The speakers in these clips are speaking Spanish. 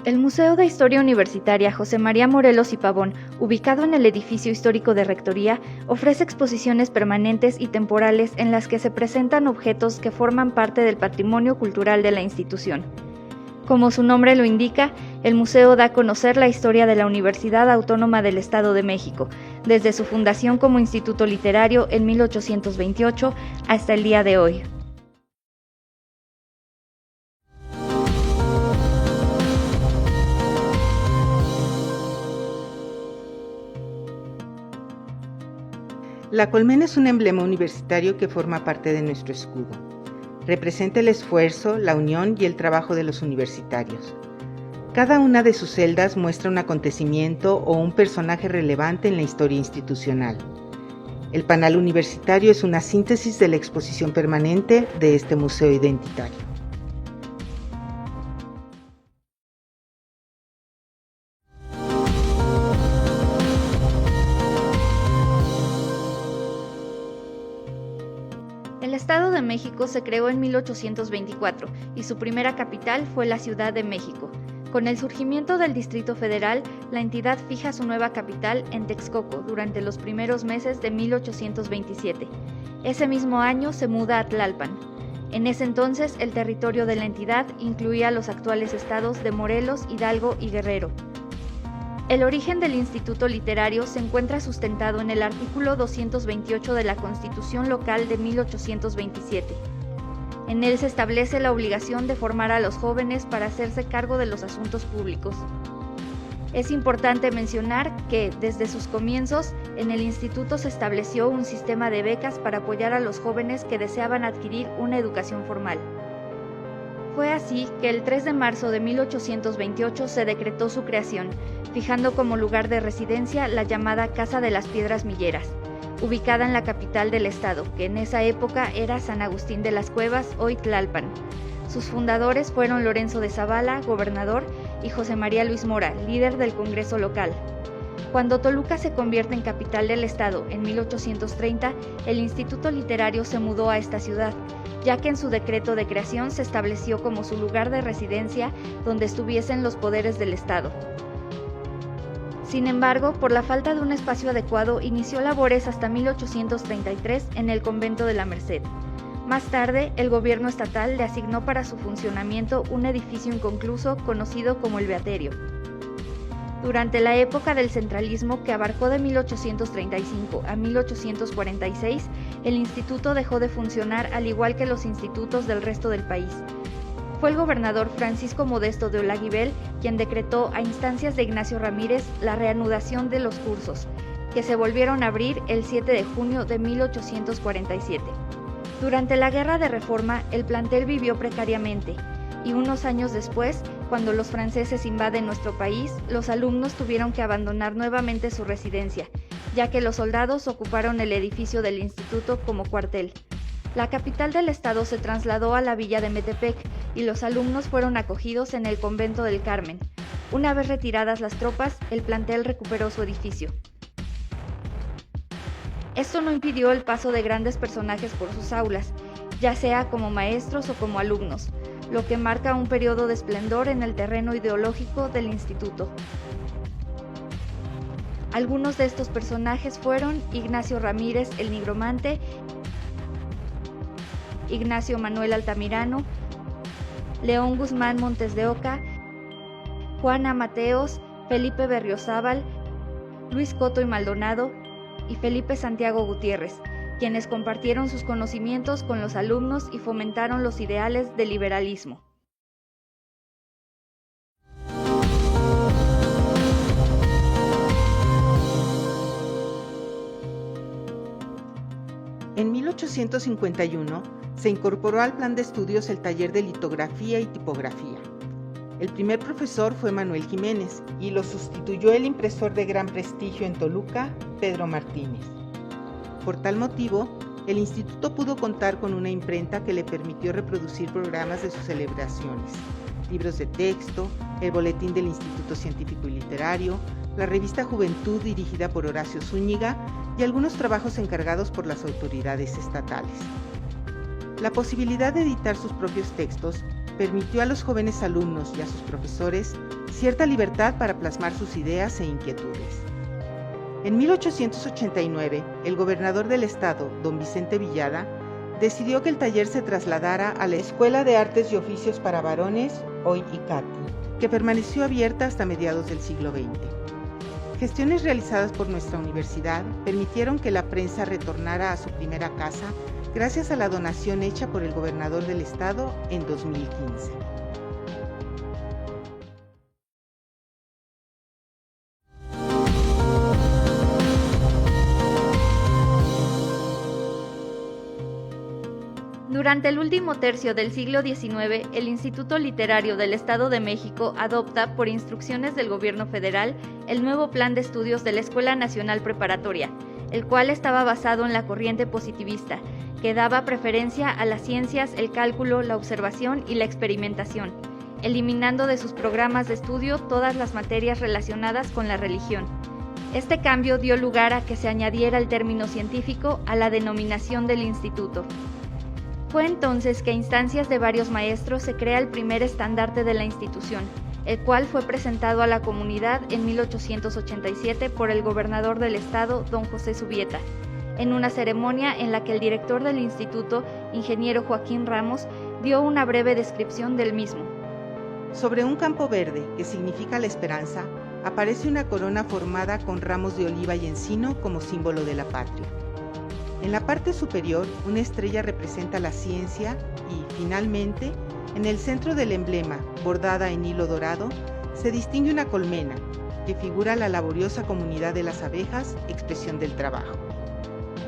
El Museo de Historia Universitaria José María Morelos y Pavón, ubicado en el edificio histórico de Rectoría, ofrece exposiciones permanentes y temporales en las que se presentan objetos que forman parte del patrimonio cultural de la institución. Como su nombre lo indica, el museo da a conocer la historia de la Universidad Autónoma del Estado de México, desde su fundación como instituto literario en 1828 hasta el día de hoy. La colmena es un emblema universitario que forma parte de nuestro escudo. Representa el esfuerzo, la unión y el trabajo de los universitarios. Cada una de sus celdas muestra un acontecimiento o un personaje relevante en la historia institucional. El panel universitario es una síntesis de la exposición permanente de este museo identitario. El Estado de México se creó en 1824 y su primera capital fue la Ciudad de México. Con el surgimiento del Distrito Federal, la entidad fija su nueva capital en Texcoco durante los primeros meses de 1827. Ese mismo año se muda a Tlalpan. En ese entonces, el territorio de la entidad incluía los actuales estados de Morelos, Hidalgo y Guerrero. El origen del Instituto Literario se encuentra sustentado en el artículo 228 de la Constitución Local de 1827. En él se establece la obligación de formar a los jóvenes para hacerse cargo de los asuntos públicos. Es importante mencionar que, desde sus comienzos, en el instituto se estableció un sistema de becas para apoyar a los jóvenes que deseaban adquirir una educación formal. Fue así que el 3 de marzo de 1828 se decretó su creación, fijando como lugar de residencia la llamada Casa de las Piedras Milleras, ubicada en la capital del estado, que en esa época era San Agustín de las Cuevas, hoy Tlalpan. Sus fundadores fueron Lorenzo de Zavala, gobernador, y José María Luis Mora, líder del Congreso local. Cuando Toluca se convierte en capital del estado en 1830, el Instituto Literario se mudó a esta ciudad, ya que en su decreto de creación se estableció como su lugar de residencia donde estuviesen los poderes del estado. Sin embargo, por la falta de un espacio adecuado, inició labores hasta 1833 en el convento de la Merced. Más tarde, el gobierno estatal le asignó para su funcionamiento un edificio inconcluso conocido como el Beaterio. Durante la época del centralismo, que abarcó de 1835 a 1846, el instituto dejó de funcionar al igual que los institutos del resto del país. Fue el gobernador Francisco Modesto de Olaguibel quien decretó a instancias de Ignacio Ramírez la reanudación de los cursos, que se volvieron a abrir el 7 de junio de 1847. Durante la Guerra de Reforma, el plantel vivió precariamente, y unos años después, cuando los franceses invaden nuestro país, los alumnos tuvieron que abandonar nuevamente su residencia, ya que los soldados ocuparon el edificio del instituto como cuartel. La capital del estado se trasladó a la villa de Metepec y los alumnos fueron acogidos en el convento del Carmen. Una vez retiradas las tropas, el plantel recuperó su edificio. Esto no impidió el paso de grandes personajes por sus aulas, ya sea como maestros o como alumnos, lo que marca un periodo de esplendor en el terreno ideológico del instituto. Algunos de estos personajes fueron Ignacio Ramírez el Nigromante, Ignacio Manuel Altamirano, León Guzmán Montes de Oca, Juana Mateos, Felipe Berriozábal, Luis Coto y Maldonado y Felipe Santiago Gutiérrez, quienes compartieron sus conocimientos con los alumnos y fomentaron los ideales del liberalismo. En 1851 se incorporó al plan de estudios el taller de litografía y tipografía. El primer profesor fue Manuel Jiménez y lo sustituyó el impresor de gran prestigio en Toluca, Pedro Martínez. Por tal motivo, el instituto pudo contar con una imprenta que le permitió reproducir programas de sus celebraciones, libros de texto, el boletín del Instituto Científico y Literario, la revista Juventud dirigida por Horacio Zúñiga y algunos trabajos encargados por las autoridades estatales. La posibilidad de editar sus propios textos permitió a los jóvenes alumnos y a sus profesores cierta libertad para plasmar sus ideas e inquietudes. En 1889, el gobernador del estado, don Vicente Villada, decidió que el taller se trasladara a la Escuela de Artes y Oficios para Varones, hoy ICATI, que permaneció abierta hasta mediados del siglo XX. Gestiones realizadas por nuestra universidad permitieron que la prensa retornara a su primera casa gracias a la donación hecha por el gobernador del estado en 2015. Durante el último tercio del siglo XIX, el Instituto Literario del Estado de México adopta, por instrucciones del gobierno federal, el nuevo plan de estudios de la Escuela Nacional Preparatoria, el cual estaba basado en la corriente positivista, que daba preferencia a las ciencias, el cálculo, la observación y la experimentación, eliminando de sus programas de estudio todas las materias relacionadas con la religión. Este cambio dio lugar a que se añadiera el término científico a la denominación del instituto. Fue entonces que a instancias de varios maestros se crea el primer estandarte de la institución, el cual fue presentado a la comunidad en 1887 por el gobernador del estado, don José Zubieta, en una ceremonia en la que el director del instituto, ingeniero Joaquín Ramos, dio una breve descripción del mismo. Sobre un campo verde, que significa la esperanza, aparece una corona formada con ramos de oliva y encino como símbolo de la patria. En la parte superior, una estrella representa la ciencia y, finalmente, en el centro del emblema, bordada en hilo dorado, se distingue una colmena, que figura la laboriosa comunidad de las abejas, expresión del trabajo.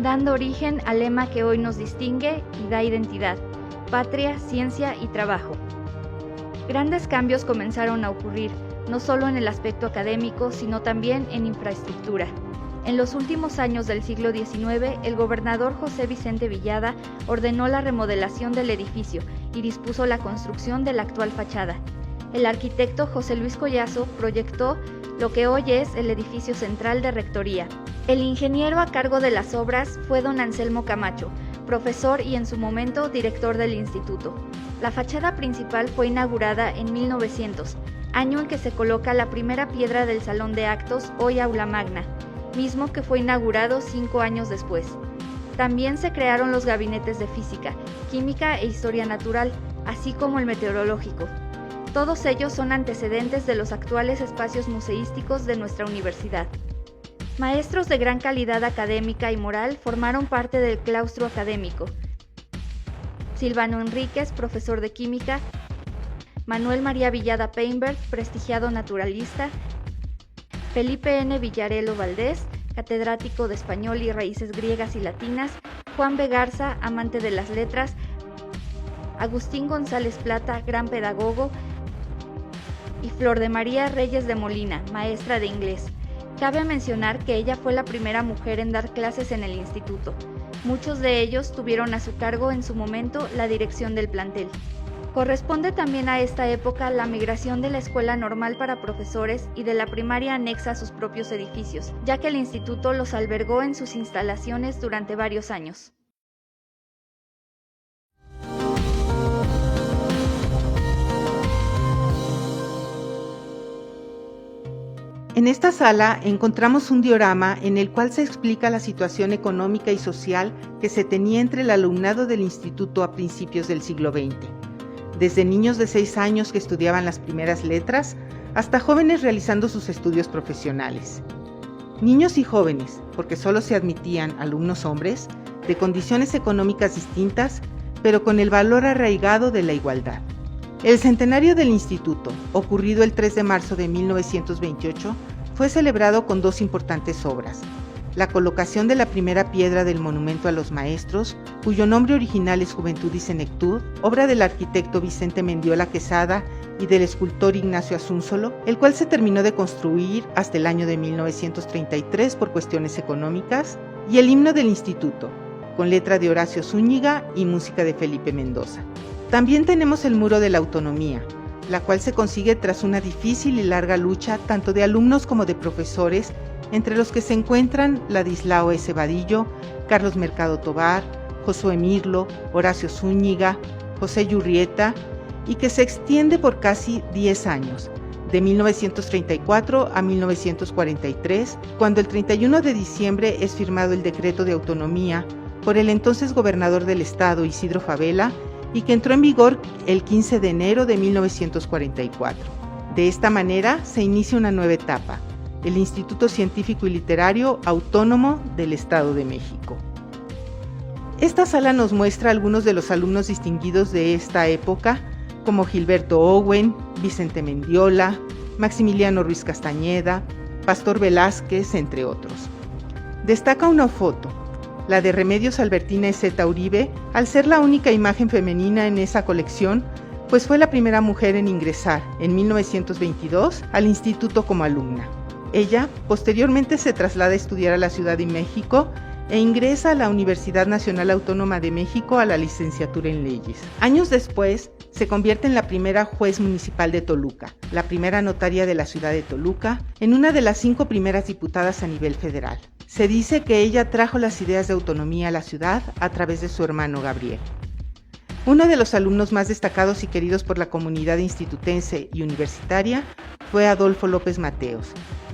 Dando origen al lema que hoy nos distingue y da identidad: patria, ciencia y trabajo. Grandes cambios comenzaron a ocurrir, no solo en el aspecto académico, sino también en infraestructura. En los últimos años del siglo XIX, el gobernador José Vicente Villada ordenó la remodelación del edificio y dispuso la construcción de la actual fachada. El arquitecto José Luis Collazo proyectó lo que hoy es el edificio central de Rectoría. El ingeniero a cargo de las obras fue don Anselmo Camacho, profesor y en su momento director del instituto. La fachada principal fue inaugurada en 1900, año en que se coloca la primera piedra del Salón de Actos, hoy Aula Magna, mismo que fue inaugurado 5 años después. También se crearon los gabinetes de Física, Química e Historia Natural, así como el Meteorológico. Todos ellos son antecedentes de los actuales espacios museísticos de nuestra universidad. Maestros de gran calidad académica y moral formaron parte del claustro académico. Silvano Enríquez, profesor de Química; Manuel María Villada Peinberg, prestigiado naturalista; Felipe N. Villarelo Valdés, catedrático de Español y Raíces Griegas y Latinas; Juan B. Garza, amante de las letras; Agustín González Plata, gran pedagogo; y Flor de María Reyes de Molina, maestra de inglés. Cabe mencionar que ella fue la primera mujer en dar clases en el instituto. Muchos de ellos tuvieron a su cargo en su momento la dirección del plantel. Corresponde también a esta época la migración de la Escuela Normal para Profesores y de la primaria anexa a sus propios edificios, ya que el instituto los albergó en sus instalaciones durante varios años. En esta sala encontramos un diorama en el cual se explica la situación económica y social que se tenía entre el alumnado del instituto a principios del siglo XX. Desde niños de 6 años que estudiaban las primeras letras, hasta jóvenes realizando sus estudios profesionales. Niños y jóvenes, porque solo se admitían alumnos hombres, de condiciones económicas distintas, pero con el valor arraigado de la igualdad. El centenario del instituto, ocurrido el 3 de marzo de 1928, fue celebrado con 2 importantes obras: la colocación de la primera piedra del monumento a los maestros, cuyo nombre original es Juventud y Senectud, obra del arquitecto Vicente Mendiola Quesada y del escultor Ignacio Asúnzolo, el cual se terminó de construir hasta el año de 1933 por cuestiones económicas, y el himno del instituto, con letra de Horacio Zúñiga y música de Felipe Mendoza. También tenemos el Muro de la Autonomía, la cual se consigue tras una difícil y larga lucha tanto de alumnos como de profesores, entre los que se encuentran Ladislao S. Vadillo, Carlos Mercado Tobar, Josué Mirlo, Horacio Zúñiga, José Yurrieta y que se extiende por casi 10 años, de 1934 a 1943, cuando el 31 de diciembre es firmado el decreto de autonomía por el entonces gobernador del estado, Isidro Fabela, y que entró en vigor el 15 de enero de 1944. De esta manera se inicia una nueva etapa, el Instituto Científico y Literario Autónomo del Estado de México. Esta sala nos muestra algunos de los alumnos distinguidos de esta época, como Gilberto Owen, Vicente Mendiola, Maximiliano Ruiz Castañeda, Pastor Velázquez, entre otros. Destaca una foto, la de Remedios Albertina Ezeta Uribe, al ser la única imagen femenina en esa colección, pues fue la primera mujer en ingresar, en 1922, al instituto como alumna. Ella, posteriormente, se traslada a estudiar a la Ciudad de México e ingresa a la Universidad Nacional Autónoma de México a la licenciatura en Leyes. Años después, se convierte en la primera juez municipal de Toluca, la primera notaria de la ciudad de Toluca, en una de las 5 primeras diputadas a nivel federal. Se dice que ella trajo las ideas de autonomía a la ciudad a través de su hermano Gabriel. Uno de los alumnos más destacados y queridos por la comunidad institutense y universitaria fue Adolfo López Mateos,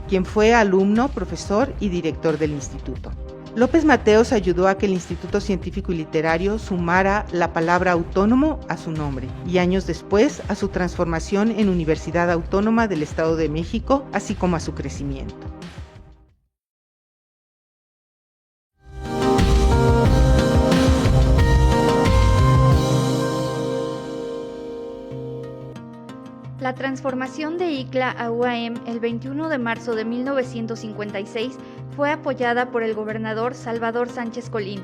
quien fue alumno, profesor y director del instituto. López Mateos ayudó a que el Instituto Científico y Literario sumara la palabra autónomo a su nombre y años después a su transformación en Universidad Autónoma del Estado de México, así como a su crecimiento. La transformación de ICLA a UAM el 21 de marzo de 1956 fue apoyada por el gobernador Salvador Sánchez Colín.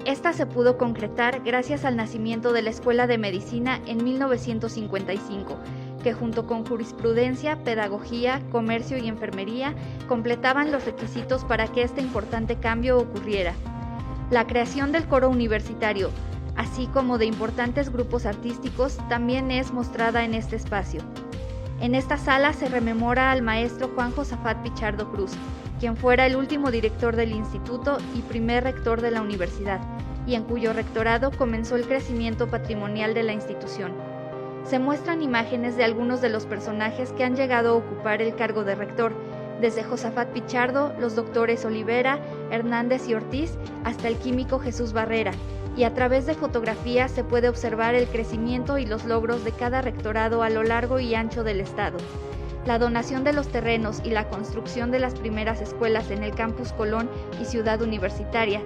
Esta se pudo concretar gracias al nacimiento de la Escuela de Medicina en 1955, que junto con jurisprudencia, pedagogía, comercio y enfermería completaban los requisitos para que este importante cambio ocurriera. La creación del coro universitario, así como de importantes grupos artísticos, también es mostrada en este espacio. En esta sala se rememora al maestro Juan Josafat Pichardo Cruz, quien fuera el último director del instituto y primer rector de la universidad, y en cuyo rectorado comenzó el crecimiento patrimonial de la institución. Se muestran imágenes de algunos de los personajes que han llegado a ocupar el cargo de rector, desde Josafat Pichardo, los doctores Olivera, Hernández y Ortiz, hasta el químico Jesús Barrera, y a través de fotografías se puede observar el crecimiento y los logros de cada rectorado a lo largo y ancho del estado. La donación de los terrenos y la construcción de las primeras escuelas en el Campus Colón y Ciudad Universitaria.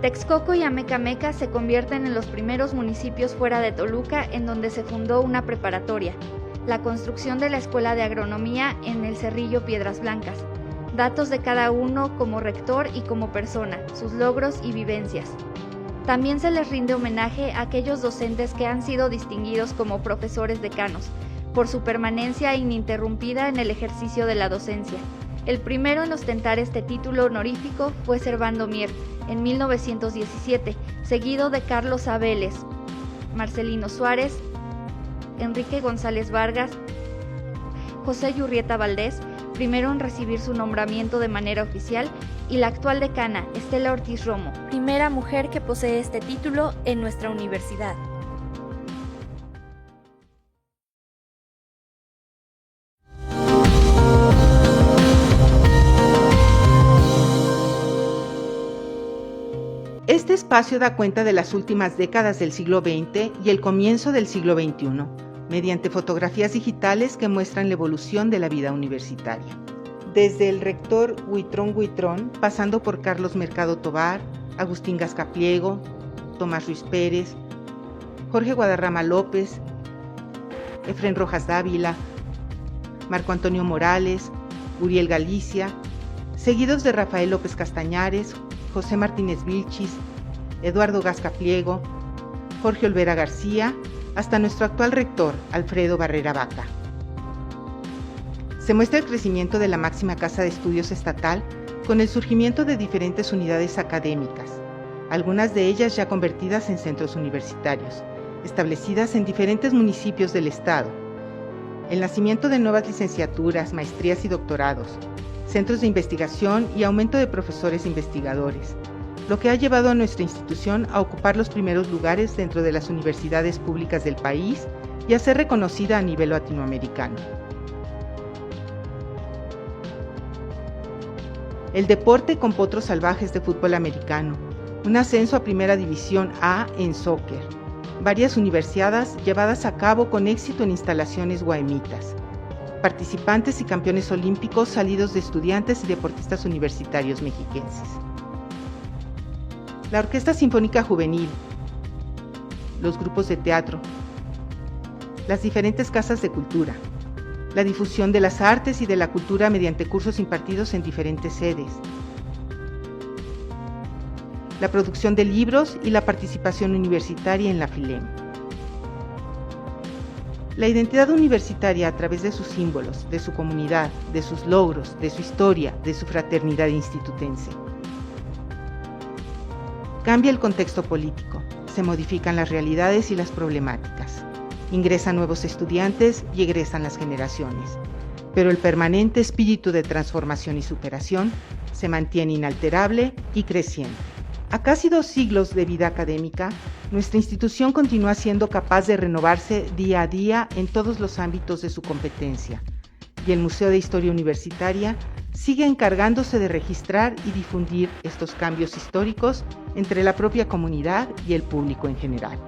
Texcoco y Amecameca se convierten en los primeros municipios fuera de Toluca en donde se fundó una preparatoria. La construcción de la Escuela de Agronomía en el Cerrillo Piedras Blancas. Datos de cada uno como rector y como persona, sus logros y vivencias. También se les rinde homenaje a aquellos docentes que han sido distinguidos como profesores decanos, por su permanencia ininterrumpida en el ejercicio de la docencia. El primero en ostentar este título honorífico fue Servando Mier, en 1917, seguido de Carlos A. Vélez, Marcelino Suárez, Enrique González Vargas, José Yurrieta Valdés, primero en recibir su nombramiento de manera oficial, y la actual decana, Estela Ortiz Romo, primera mujer que posee este título en nuestra universidad. Este espacio da cuenta de las últimas décadas del siglo XX y el comienzo del siglo XXI, mediante fotografías digitales que muestran la evolución de la vida universitaria. Desde el rector Huitrón, pasando por Carlos Mercado Tobar, Agustín Gascapliego, Tomás Ruiz Pérez, Jorge Guadarrama López, Efrén Rojas Dávila, Marco Antonio Morales, Uriel Galicia, seguidos de Rafael López Castañares, José Martínez Vilchis, Eduardo Gascapliego, Jorge Olvera García, hasta nuestro actual rector, Alfredo Barrera Vaca. Se muestra el crecimiento de la máxima casa de estudios estatal con el surgimiento de diferentes unidades académicas, algunas de ellas ya convertidas en centros universitarios, establecidas en diferentes municipios del estado, el nacimiento de nuevas licenciaturas, maestrías y doctorados, centros de investigación y aumento de profesores investigadores, lo que ha llevado a nuestra institución a ocupar los primeros lugares dentro de las universidades públicas del país y a ser reconocida a nivel latinoamericano. El deporte con Potros Salvajes de fútbol americano, un ascenso a Primera División A en soccer, varias universiadas llevadas a cabo con éxito en instalaciones guaymitas, participantes y campeones olímpicos salidos de estudiantes y deportistas universitarios mexiquenses. La Orquesta Sinfónica Juvenil, los grupos de teatro, las diferentes casas de cultura, la difusión de las artes y de la cultura mediante cursos impartidos en diferentes sedes, la producción de libros y la participación universitaria en la FILEM. La identidad universitaria a través de sus símbolos, de su comunidad, de sus logros, de su historia, de su fraternidad institutense. Cambia el contexto político, se modifican las realidades y las problemáticas. Ingresan nuevos estudiantes y egresan las generaciones. Pero el permanente espíritu de transformación y superación se mantiene inalterable y creciente. A casi 2 siglos de vida académica, nuestra institución continúa siendo capaz de renovarse día a día en todos los ámbitos de su competencia, y el Museo de Historia Universitaria sigue encargándose de registrar y difundir estos cambios históricos entre la propia comunidad y el público en general.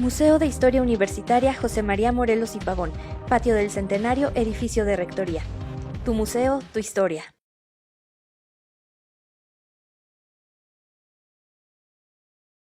Museo de Historia Universitaria José María Morelos y Pavón, Patio del Centenario, edificio de Rectoría. Tu museo, tu historia.